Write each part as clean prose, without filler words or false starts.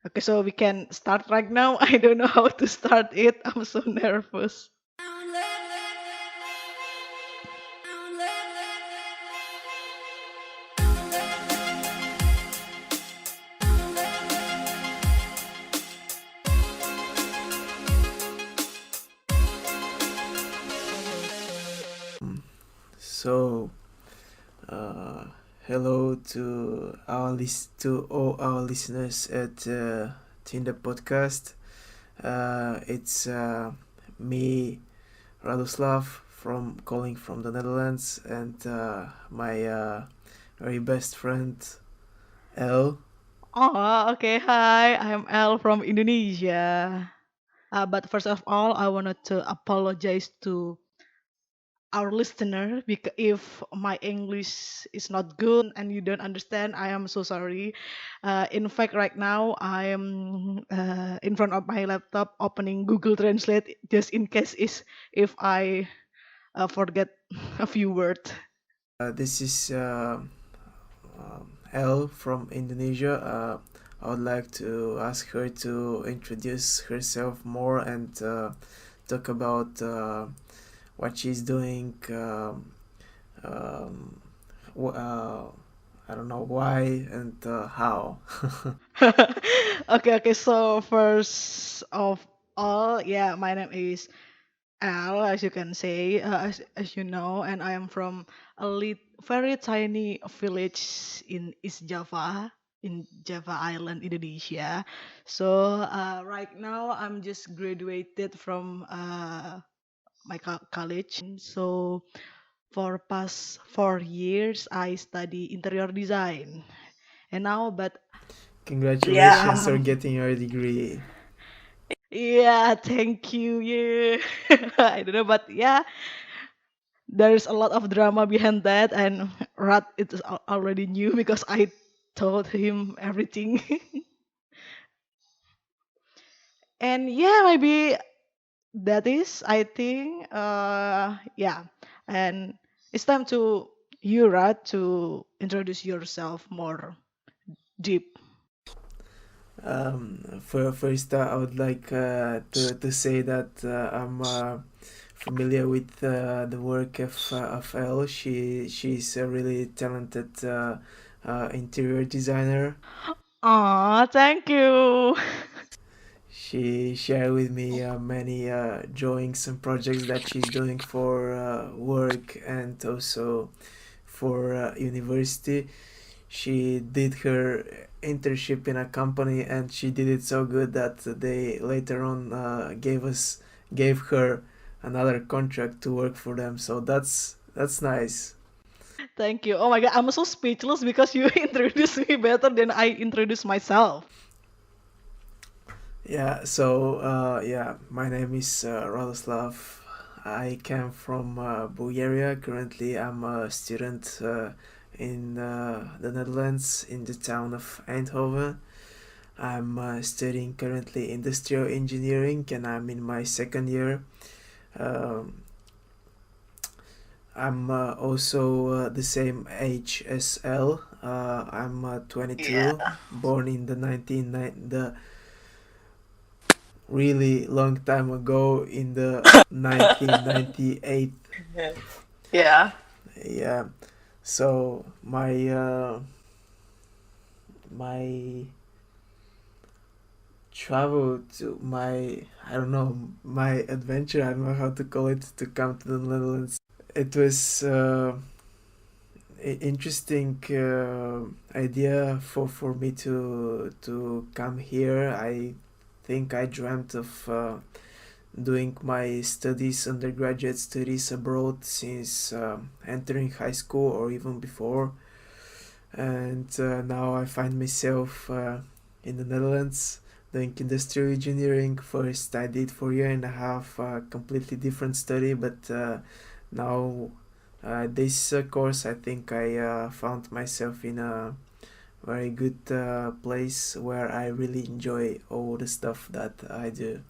Okay, so we can start right now. I don't know how to start it. I'm so nervous. So, uh, hello to all our listeners at TINDA Podcast. It's me, Radoslav, from calling from the Netherlands, and my very best friend El. Oh, okay. Hi, I'm Elle from Indonesia. But first of all, I wanted to apologize to our listener because if my English is not good and you don't understand, I am so sorry. In fact, right now I am in front of my laptop opening Google Translate just in case is if I forget a few words. This is El from Indonesia. I would like to ask her to introduce herself more and talk about what she's doing. Um, I don't know why and how. Okay, so first of all, yeah, my name is Al, as you can say, as you know, and I am from a very tiny village in East Java, in Java Island, Indonesia. So right now, I'm just graduated from my college. So for past 4 years, I study interior design, and now, but Congratulations yeah, for getting your degree. yeah, thank you. Yeah, I don't know, but yeah, there's a lot of drama behind that, and Rad it is already knew because I told him everything. And yeah, maybe that is, I think, yeah. And it's time to you, Rad, to introduce yourself more deep. First, I would like to say that I'm familiar with the work of Elle. She's a really talented interior designer. Aw, thank you. She shared with me many drawings and projects that she's doing for work and also for university. She did her internship in a company and she did it so good that they later on gave her another contract to work for them. So that's nice. Thank you. Oh my God, I'm so speechless because you introduced me better than I introduced myself. Yeah. So yeah, my name is Radoslav. I came from Bulgaria. Currently, I'm a student in the Netherlands in the town of Eindhoven. I'm studying currently industrial engineering and I'm in my second year. Um, I'm also the same age as L. I'm 22, Yeah. born in the really long time ago in the 1998. Yeah. Yeah. So my travel to my I don't know my adventure. I don't know how to call it to come to the Netherlands. It was interesting idea for me to come here. I think I dreamt of doing my studies, undergraduate studies abroad since entering high school or even before, and now I find myself in the Netherlands doing industrial engineering. First, I did for a year and a half completely different study, but now this course, I think I found myself in a very good place where I really enjoy all the stuff that I do.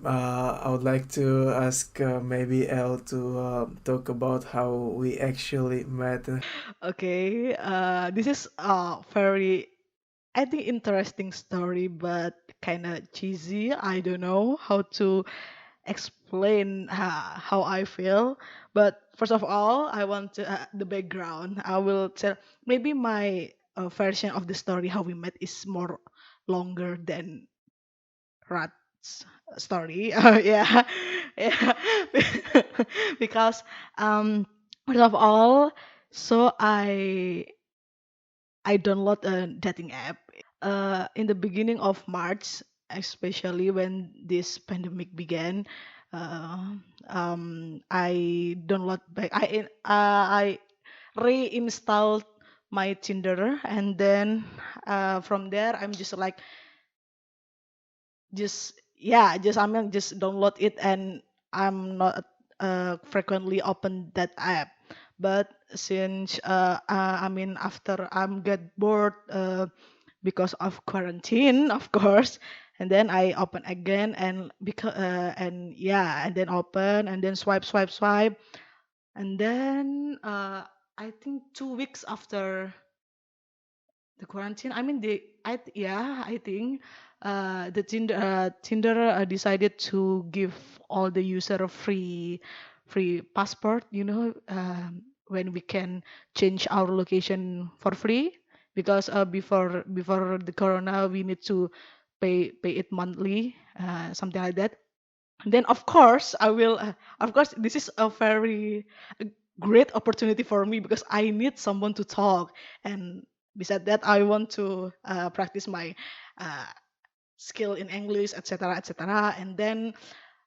I would like to ask maybe Elle to talk about how we actually met. Okay. This is very I think interesting story, but kind of cheesy. I don't know how to explain how I feel. But first of all, I want to, the background. I will tell maybe my version of the story how we met is more longer than Rat's story. Yeah, yeah. Because first of all, so I download a dating app in the beginning of March, especially when this pandemic began. Uh, I download back. I reinstalled my Tinder, and then from there I'm just like just yeah just just download it, and I'm not frequently open that app. But since after I'm get bored because of quarantine, of course, and then I open again, and because and yeah, and then open, and then swipe, and then I think 2 weeks after the quarantine, yeah, I think the Tinder decided to give all the user a free passport, when we can change our location for free, because before the corona we need to pay it monthly, something like that. Then of course I will, of course this is a very great opportunity for me because I need someone to talk, and besides that I want to practice my uh, skill in English, etc., etc. And then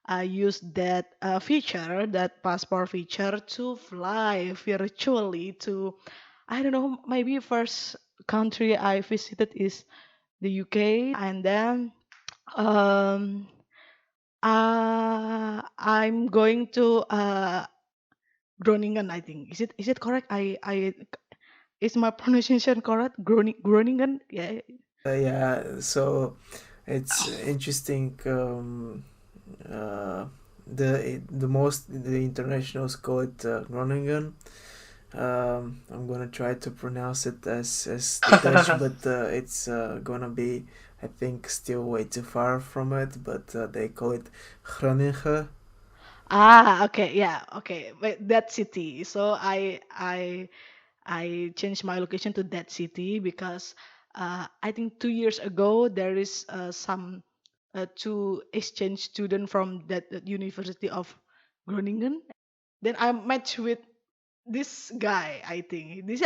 I use that feature, that passport feature, to fly virtually to, I don't know, maybe first country I visited is the UK, and then um, I'm going to Groningen, I think. Is it correct? I is my pronunciation correct? Groningen? Yeah. Yeah, so it's interesting. Uh, the internationals call it Groningen. I'm gonna try to pronounce it as the Dutch, but it's gonna be, I think, still way too far from it. But they call it Groningen. Okay, yeah, okay. Wait, that city. So I changed my location to that city because I think 2 years ago there is some two exchange student from that University of Groningen. Then I matched with this guy. I think this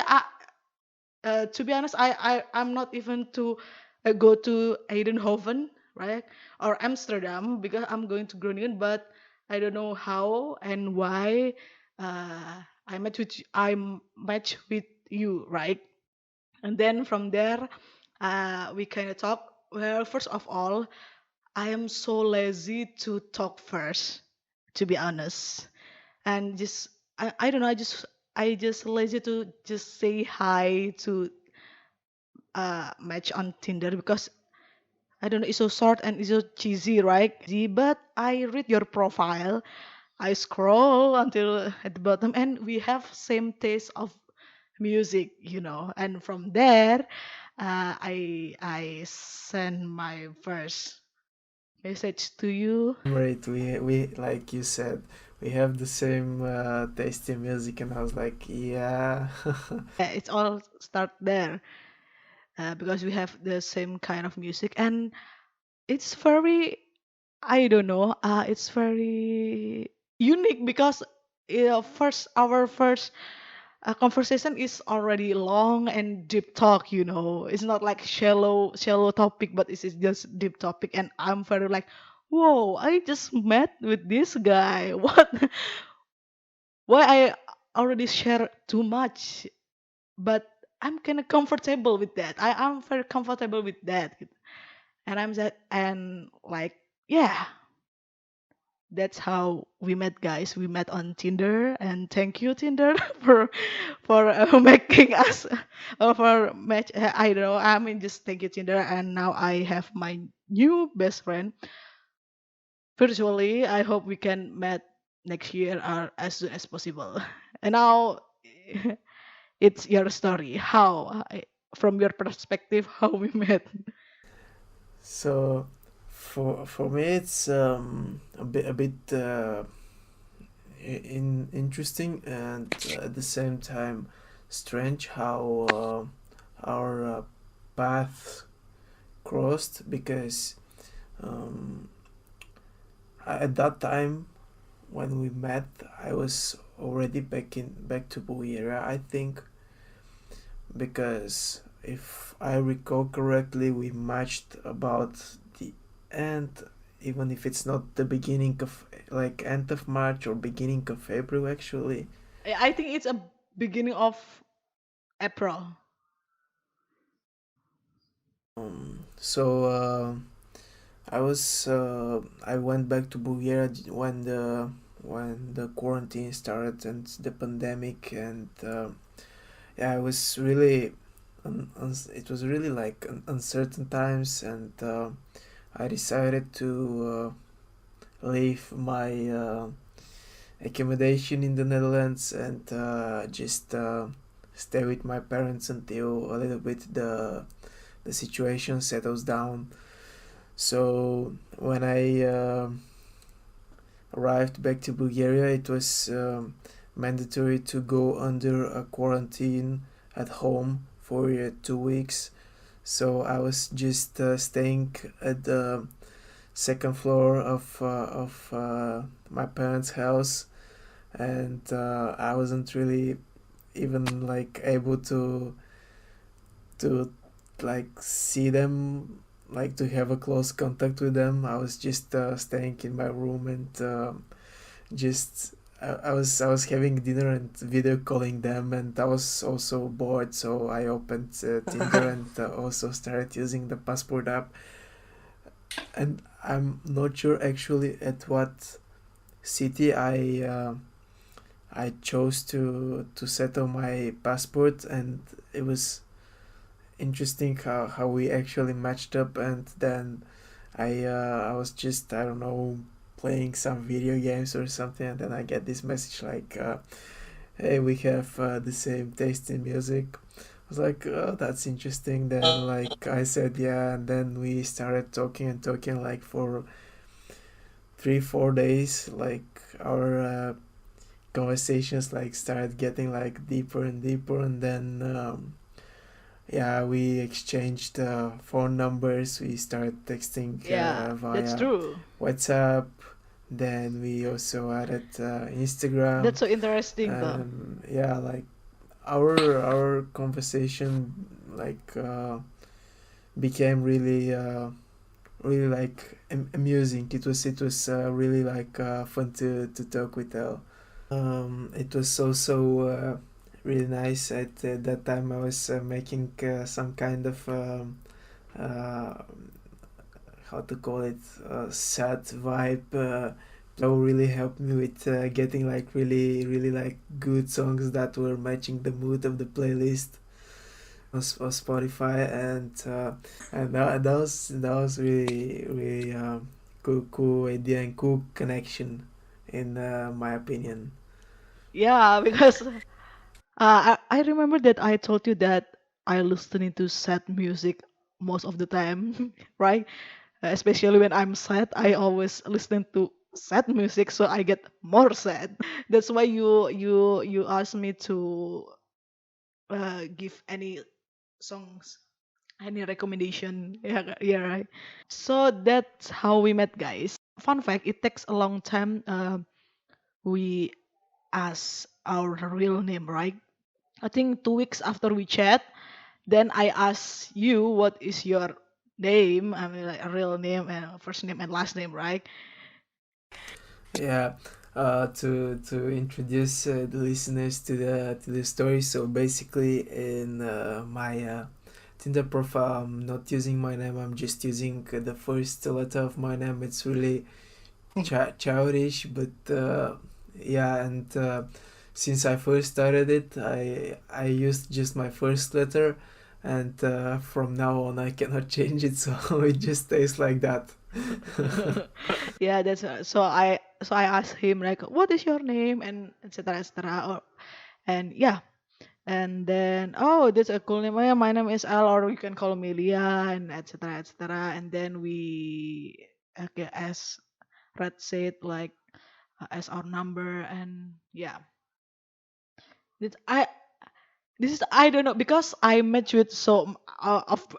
to be honest, I'm not even to go to Eindhoven, right, or Amsterdam, because I'm going to Groningen, but I don't know how and why I match with you, right? And then from there, we kind of talk. Well, first of all, I am so lazy to talk first, to be honest, and just I don't know, I just lazy to just say hi to match on Tinder because I don't know, it's so short and it's so cheesy, right? But I read your profile, I scroll until at the bottom, and we have same taste of music, and from there, I send my first message to you. Right, we like you said, we have the same taste in music, and I was like, yeah. It's all start there because we have the same kind of music, and it's very, I don't know. It's very unique because our first conversation is already long and deep talk. It's not like shallow topic, but it's just deep topic. And I'm very like, whoa! I just met with this guy. What? Why I already share too much? But I'm kind of comfortable with that. I'm very comfortable with that. And I'm that, and like, yeah, that's how we met, guys. We met on Tinder, and thank you, Tinder, for making us for match. I don't know. I mean, just thank you, Tinder, and now I have my new best friend virtually. I hope we can meet next year or as soon as possible. And now it's your story. How? from your perspective how we met. So for me it's a bit interesting and at the same time strange how our paths crossed because um, at that time when we met I was already back to Bulgaria I think because if I recall correctly we matched about the end even if it's not the beginning of like end of March or beginning of April actually. I think it's a beginning of April. So I went back to Bulgaria when the quarantine started and the pandemic and yeah it was really it was really like uncertain times and I decided to leave my accommodation in the Netherlands and just stay with my parents until a little bit the situation settles down. So when I arrived back to Bulgaria, it was mandatory to go under a quarantine at home for 2 weeks. So I was just staying at the second floor of my parents' house, and I wasn't really even like able to like see them, like to have a close contact with them. I was just staying in my room and just I was having dinner and video calling them, and I was also bored, so I opened Tinder and also started using the passport app. And I'm not sure actually at what city I chose to settle my passport, and it was interesting how we actually matched up. And then I was just I don't know playing some video games or something, and then I get this message like, "Hey, we have the same taste in music." I was like, "Oh, that's interesting." Then like I said, yeah, and then we started talking and talking like for 3 4 days. Like our conversations like started getting like deeper and deeper, and then yeah, we exchanged phone numbers. We started texting Yeah, that's via true. WhatsApp. Then we also added Instagram, That's so interesting though. and yeah, like our conversation like became really like amusing. It was really like fun to talk with her. It was also really nice. At that time, I was making some kind of uh, how to call it sad vibe. So really helped me with getting like really like good songs that were matching the mood of the playlist on Spotify, and that was really cool idea and cool connection in my opinion. Yeah, because I remember that I told you that I listening to sad music most of the time, right? Especially when I'm sad, I always listen to sad music, so I get more sad. That's why you asked me to give any songs, any recommendation. Yeah, yeah, right. So that's how we met, guys. Fun fact: it takes a long time. We ask our real name, right? I think 2 weeks after we chat, then I ask you what is your name. I mean, like a real name and first name and last name, right? Yeah, to introduce the listeners to the story. So basically, in my Tinder profile, I'm not using my name. I'm just using the first letter of my name. It's really childish, but yeah. And since I first started it, I used just my first letter, and from now on, I cannot change it. So it just stays like that. Yeah, that's so I asked him like, what is your name and etc. etc. And yeah, And then, oh, that's a cool name. Oh, yeah, my name is Al, or you can call me Leah, and etc. etc. And then we, okay, as Red said, like as our number, and yeah, this this is I don't know because I match with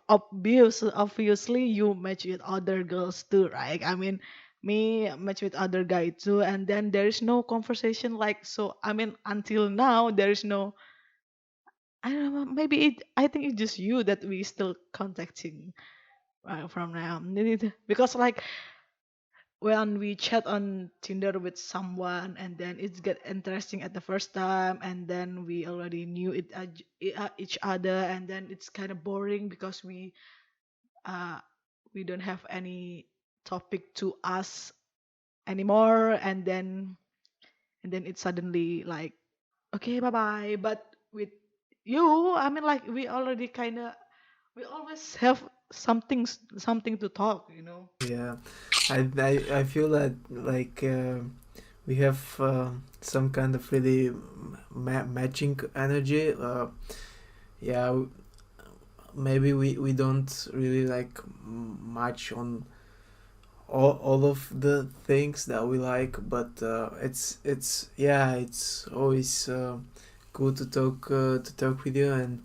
obviously you match with other girls too, right? I mean, me match with other guy too, and then there is no conversation like so. I mean, until now there is no. I don't know. Maybe I think it's just you that we still contacting from now because like when we chat on Tinder with someone and then it's get interesting at the first time and then we already knew each other and then it's kind of boring because uh we don't have any topic to ask anymore and then it's suddenly like okay bye bye but with you I mean like we already kind of we always have something to talk, you know. Yeah, I feel that like we have some kind of really matching energy. Yeah, maybe we don't really like match on all of the things that we like, but it's yeah, it's always good to talk with you, and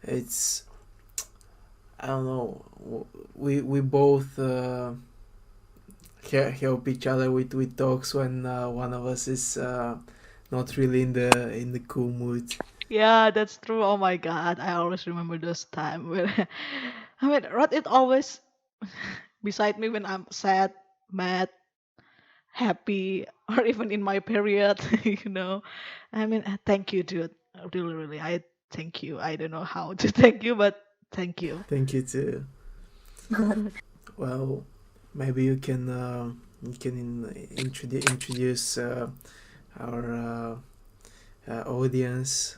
it's I don't know, we both help each other with talks when one of us is not really in the cool mood. Yeah, that's true. Oh my God, I always remember those time when I mean, Rod it always beside me when I'm sad, mad, happy, or even in my period. You know. I mean, thank you, dude. Really, really, I thank you. I don't know how to thank you, but thank you. Thank you too. Well, maybe you can introduce our audience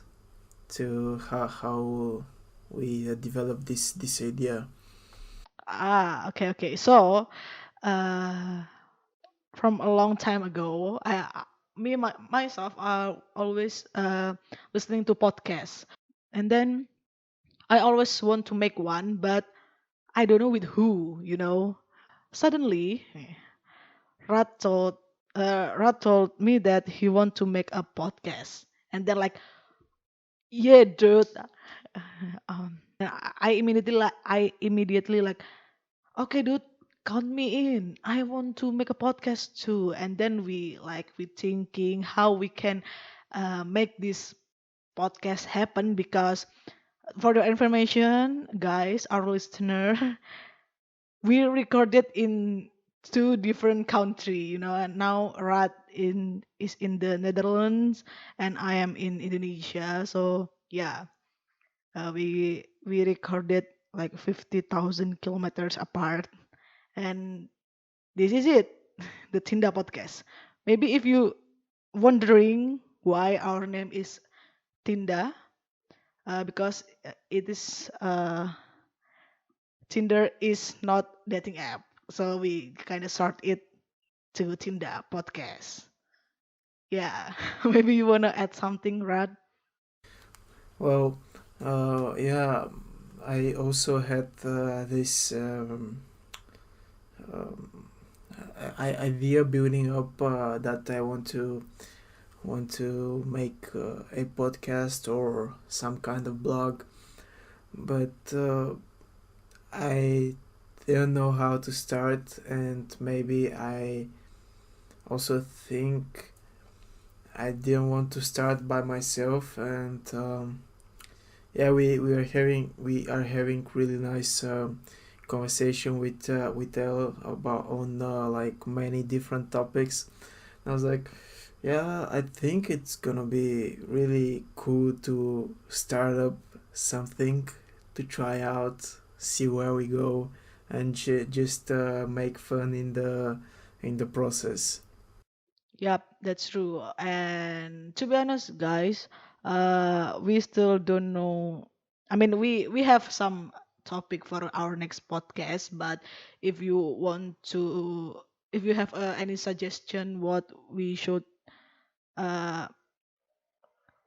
to how we developed this idea. Okay, okay. So, uh, from a long time ago, myself are always listening to podcasts, and then I always want to make one, but I don't know with who, you know. Suddenly, Rat told me that he want to make a podcast, and then like, yeah, dude. I immediately like, okay, dude, count me in. I want to make a podcast too. And then we thinking how we can make this podcast happen because for the information, guys, our listener, we recorded in two different country, you know, and now Rad in is in the Netherlands and I am in Indonesia. So yeah, we recorded like 50,000 kilometers apart, and this is it, the Tinda Podcast. Maybe if you wondering why our name is Tinda, because it is Tinder is not dating app, so we kind of sort it to Tinda Podcast. Yeah, maybe you wanna add something, Rad? Well, yeah, I also had this um, idea building up that I want to make a podcast or some kind of blog, but I don't know how to start, and maybe I also think I didn't want to start by myself, and yeah, we are having really nice conversation with Elle about on like many different topics. And I was like, yeah, I think it's gonna be really cool to start up something to try out, see where we go, and just make fun in the process. Yep, that's true. And to be honest, guys, we still don't know. I mean, we have some topic for our next podcast, but if you want to, if you have any suggestion, uh,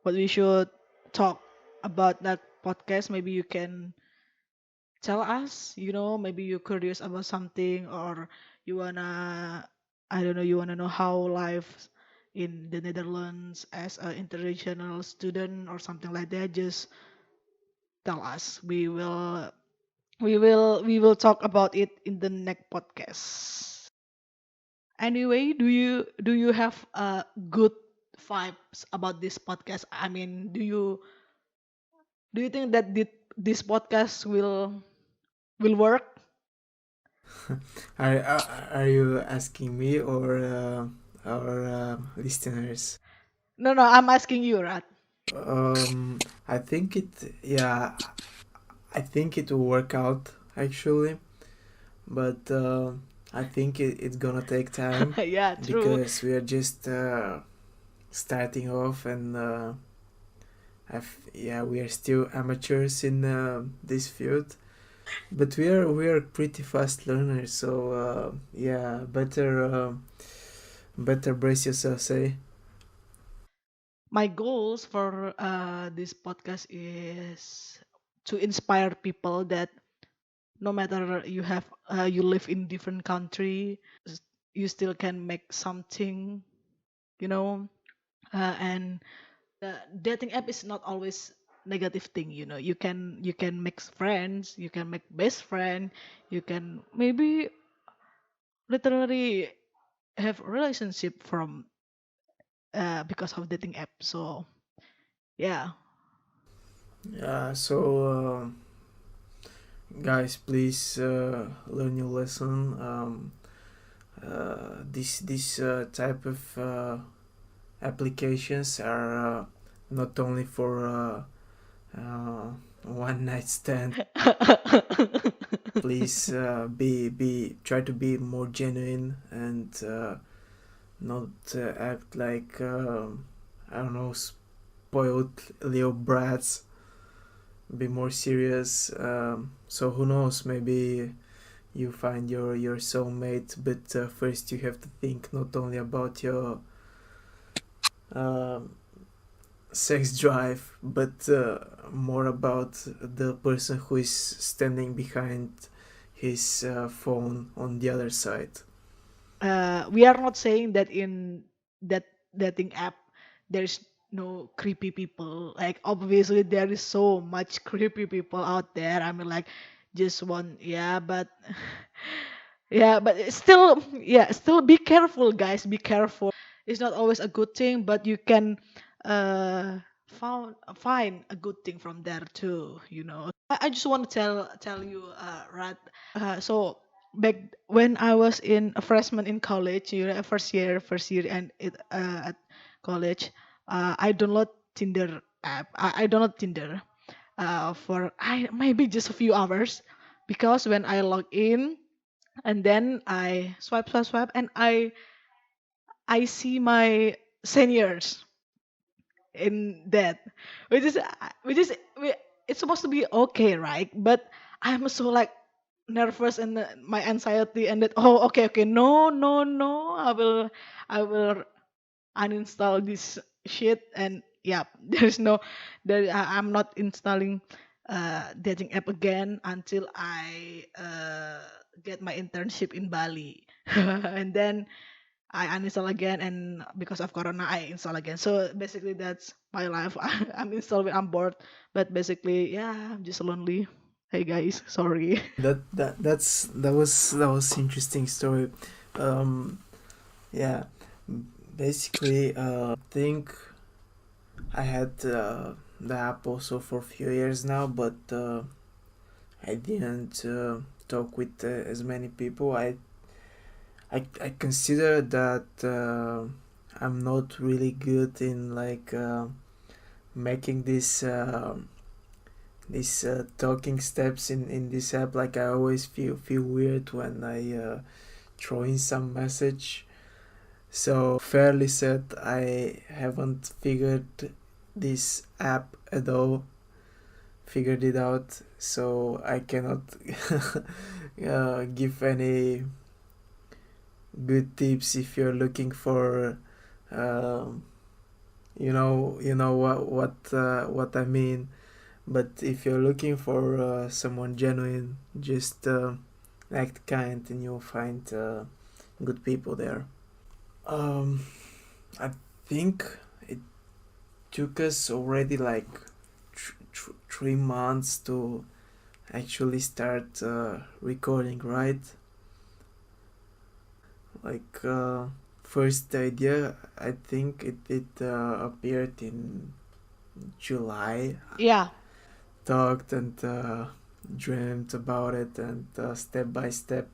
what we should talk about that podcast. Maybe you can tell us, maybe you're curious about something, or you wanna, I don't know, you wanna know how life in the Netherlands as an international student or something like that. Just tell us. We will talk about it in the next podcast. Anyway, do you have good vibes about this podcast? I mean, do you think that this podcast will work? Are you asking me or our listeners? No, no, I'm asking you, Rat. I think I think it will work out actually, but I think it's gonna take time Yeah, true. because we are just starting off and yeah, we are still amateurs in this field, but we are pretty fast learners. So yeah, better brace yourself, eh? My goals for this podcast is to inspire people that no matter you live in different country, you still can make something, you know. And the dating app is not always negative thing. You can make friends, you can make best friend, you can maybe literally have relationship from because of dating app. So yeah. So guys, please learn your lesson. This type of applications are not only for one night stand. Please be try to be more genuine and not act like I don't know, spoiled little brats. Be more serious. So who knows? Maybe you find your soulmate, but first you have to think not only about your um sex drive, but more about the person who is standing behind his phone on the other side. We are not saying that in that dating app there's no creepy people. Like obviously there is so much creepy people out there. I mean, like, just one, yeah, but yeah, but it's still, yeah, still be careful, guys. Be careful. It's not always a good thing, but you can find a good thing from there too. I just want to tell you, Rat. So back when I was in a freshman in college, first year, and at college, I download Tinder app. I download Tinder for I maybe just a few hours, because when I log in and then I swipe, and I see my seniors in that, which is it's supposed to be okay, right? But I'm so like nervous, and my anxiety, and that, oh, okay, no, no, no, I will uninstall this shit. And yeah, there's no there I'm not installing dating app again until I get my internship in Bali. And then I uninstall again, and because of Corona, I install again. So basically, that's my life. I'm installing, I'm bored, but basically, yeah, I'm just lonely. Hey guys, sorry. That was interesting story. Um, yeah, basically, think I had the app also for a few years now, but I didn't talk with as many people. I consider that I'm not really good in like making these talking steps in this app. Like I always feel weird when I throw in some message. So fairly said, I haven't figured this app at all. Figured it out, so I cannot give any good tips if you're looking for um, You know what I mean. But if you're looking for someone genuine, just act kind, and you'll find good people there. Um, I think it took us already like 3 months to actually start recording, right? Like first idea, I think it appeared in July. Yeah, Talked and dreamt about it, and step by step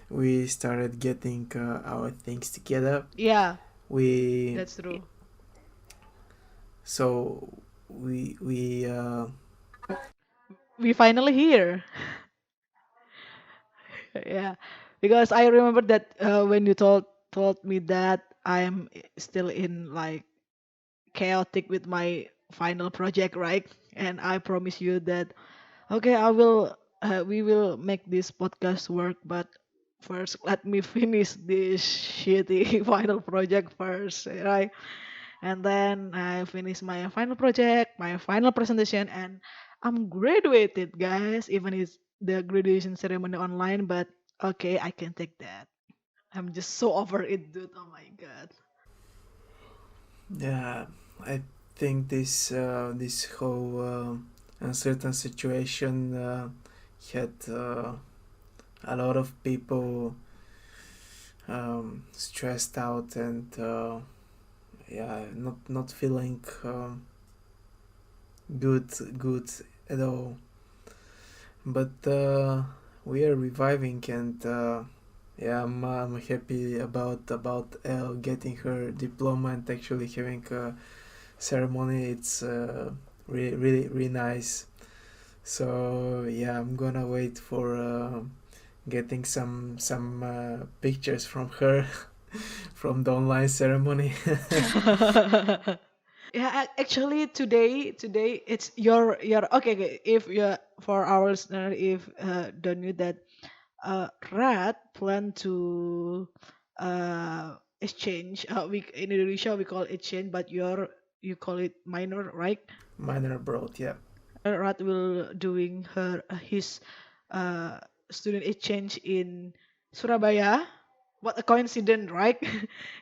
we started getting our things together. yeah, We that's true. so we We finally here. Yeah, because I remember that when you told me that I'm still in like chaotic with my final project, right? And I promise you that okay, I will we will make this podcast work, but first let me finish this shitty final project first, right? And then I finish my final project, my final presentation, and I'm graduated, guys. Even it's the graduation ceremony online, but okay, I can take that. I'm just so over it, dude. Oh my god. yeah, I think this whole uncertain situation had a lot of people stressed out, and yeah, not feeling good at all. But we are reviving, and yeah, I'm happy about Elle getting her diploma and actually having a ceremony. It's really nice. So yeah, I'm gonna wait for getting some pictures from her from the online ceremony. Yeah, actually today it's your okay, okay. If you for our listener, if don't knew that Rat plan to exchange. We in Indonesia we call exchange, but you call it minor, right? Minor abroad, yeah. Rat will doing her his uh, student exchange in Surabaya. What a coincidence, right?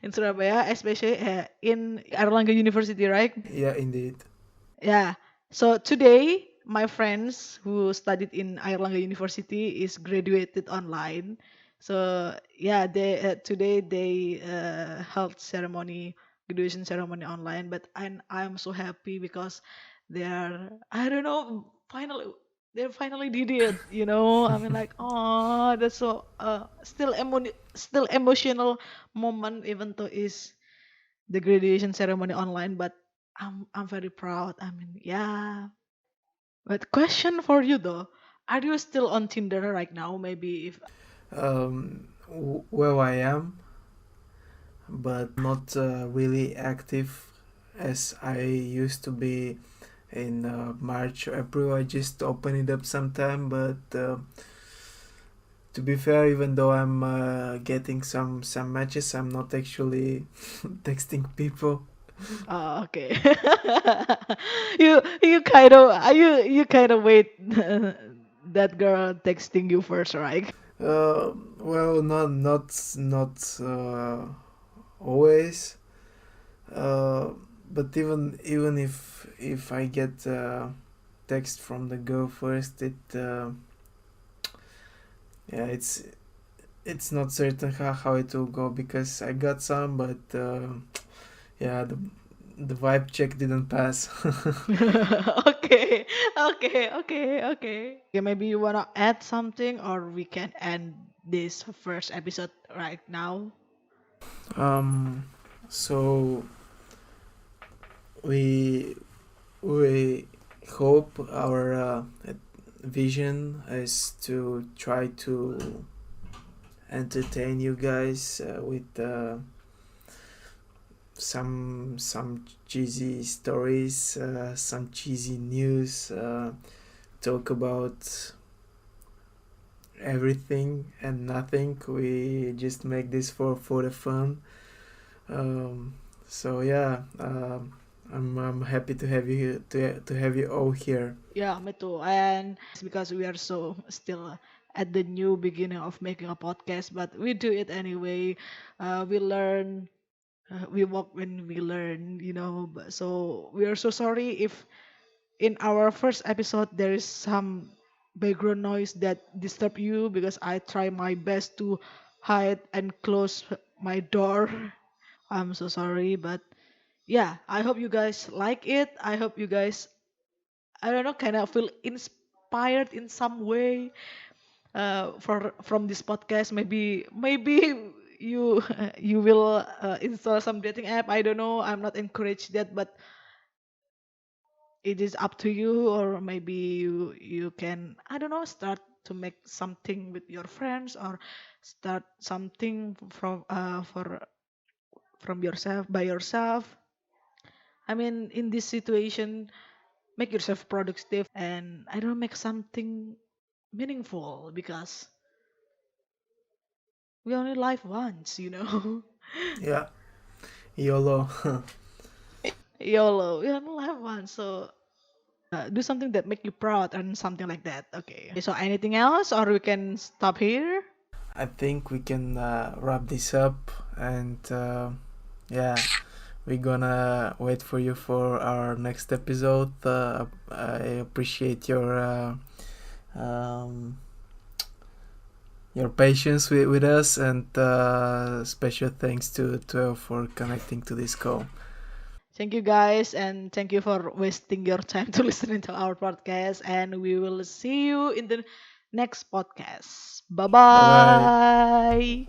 In Surabaya, especially in Airlangga University, right? Yeah, indeed. Yeah. So today, my friends who studied in Airlangga University is graduated online. So yeah, they today they held ceremony, graduation ceremony online. But I'm so happy because they are I don't know they finally did it. You know, I mean like oh that's so still emotional moment even though is the graduation ceremony online, but I'm very proud. I mean, yeah. But question for you though, are you still on Tinder right now? Maybe if Well, I am, but not really active as I used to be in March or April. I just open it up sometime, but to be fair, even though I'm getting some matches, I'm not actually texting people. okay, you kind of wait that girl texting you first, right? Well, not always. Uh, but even if I get text from the girl first, yeah, it's not certain how it will go, because I got some, but yeah, the vibe check didn't pass. Okay, okay. Maybe you wanna add something, or we can end this first episode right now. um, so we we hope our vision is to try to entertain you guys with some cheesy stories, some cheesy news, talk about everything and nothing. We just make this for the fun. Um, So yeah, I'm happy to have you to have you all here. Yeah, me too. And because we are so still at the new beginning of making a podcast, but we do it anyway. We learn, we walk when we learn, So we are so sorry if in our first episode there is some background noise that disturb you because I try my best to hide and close my door. I'm so sorry, but yeah, I hope you guys like it. I hope you guys, I don't know, kind of feel inspired in some way for from this podcast. Maybe you you will install some dating app. I don't know. I'm not encouraged that, but it is up to you. Or maybe you can, I don't know, start to make something with your friends, or start something from yourself by yourself. I mean, in this situation, make yourself productive, and I don't know, make something meaningful because we only live once. Yeah, YOLO. YOLO, we only live once, so do something that make you proud and something like that. Okay, so anything else, or we can stop here? I think we can wrap this up, and yeah, we're gonna wait for you for our next episode. I appreciate um, your patience with us, and special thanks to for connecting to this call. Thank you guys, and thank you for wasting your time to listening to our podcast, and we will see you in the next podcast. Bye Bye bye. bye.